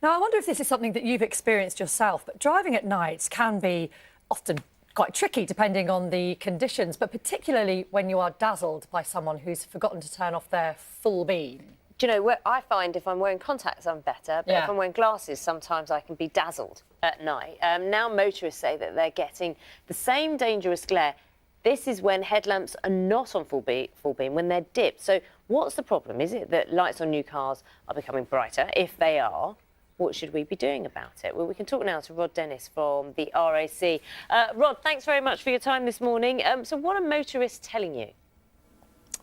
Now, I wonder if this is something that you've experienced yourself, but driving at night can be often quite tricky depending on the conditions, but particularly when you are dazzled by someone who's forgotten to turn off their full beam. Do you know, I find if I'm wearing contacts, I'm better, but if I'm wearing glasses, sometimes I can be dazzled at night. Now motorists say that they're getting the same dangerous glare. This is when headlamps are not on full beam, when they're dipped. So what's the problem? Is it that lights on new cars are becoming brighter? If they are, what should we be doing about it? Well, we can talk now to Rod Dennis from the RAC. Rod, thanks very much for your time this morning. So what are motorists telling you?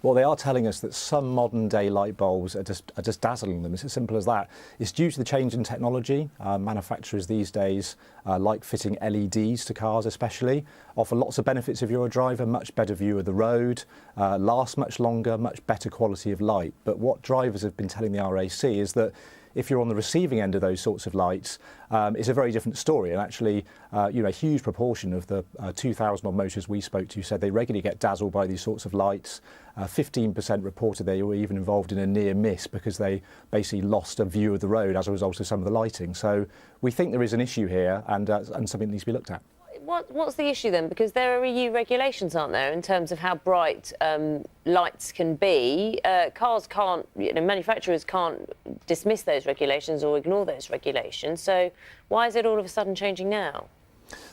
Well, they are telling us that some modern-day light bulbs are just dazzling them. It's as simple as that. It's due to the change in technology. Manufacturers these days like fitting L.E.Ds to cars especially, offer lots of benefits if you're a driver, much better view of the road, last much longer, much better quality of light. But what drivers have been telling the RAC is that if you're on the receiving end of those sorts of lights, it's a very different story. And actually, a huge proportion of the 2,000 odd motorists we spoke to said they regularly get dazzled by these sorts of lights. 15% reported they were even involved in a near miss because they basically lost a view of the road as a result of some of the lighting. So we think there is an issue here and something that needs to be looked at. What's the issue then? Because there are EU regulations, aren't there, in terms of how bright lights can be. Cars can't, manufacturers can't dismiss those regulations or ignore those regulations. So why is it all of a sudden changing now?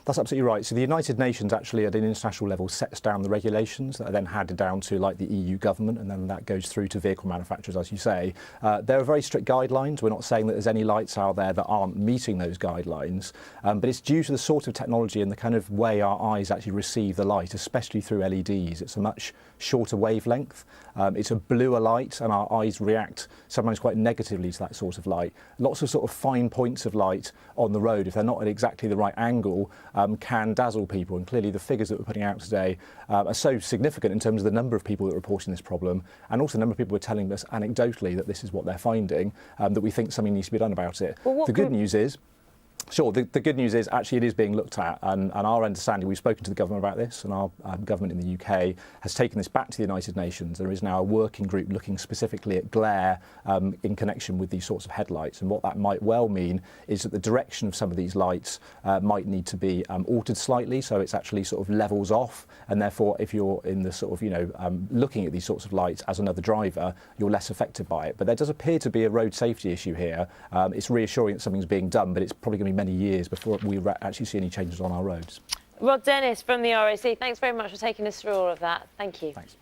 That's absolutely right. So the United Nations actually at an international level sets down the regulations that are then handed down to like the EU government, and then that goes through to vehicle manufacturers, as you say. There are very strict guidelines. We're not saying that there's any lights out there that aren't meeting those guidelines, but it's due to the sort of technology and the kind of way our eyes actually receive the light, especially through L.E.Ds. It's a much shorter wavelength. It's a bluer light, and our eyes react sometimes quite negatively to that sort of light. Lots of sort of fine points of light on the road, if they're not at exactly the right angle, can dazzle people. And clearly the figures that we're putting out today are so significant in terms of the number of people that are reporting this problem, and also the number of people who are telling us anecdotally that this is what they're finding, that we think something needs to be done about it. Well, the good news is, sure, the good news is actually it is being looked at, and our understanding, we've spoken to the government about this, and our government in the UK has taken this back to the United Nations. There is now a working group looking specifically at glare in connection with these sorts of headlights, and what that might well mean is that the direction of some of these lights might need to be altered slightly, so it's actually sort of levels off, and therefore if you're in the sort of, looking at these sorts of lights as another driver, you're less affected by it. But there does appear to be a road safety issue here. It's reassuring that something's being done, but it's probably going to be many years before we actually see any changes on our roads. Rod Dennis from the RAC, thanks very much for taking us through all of that. Thank you. Thanks.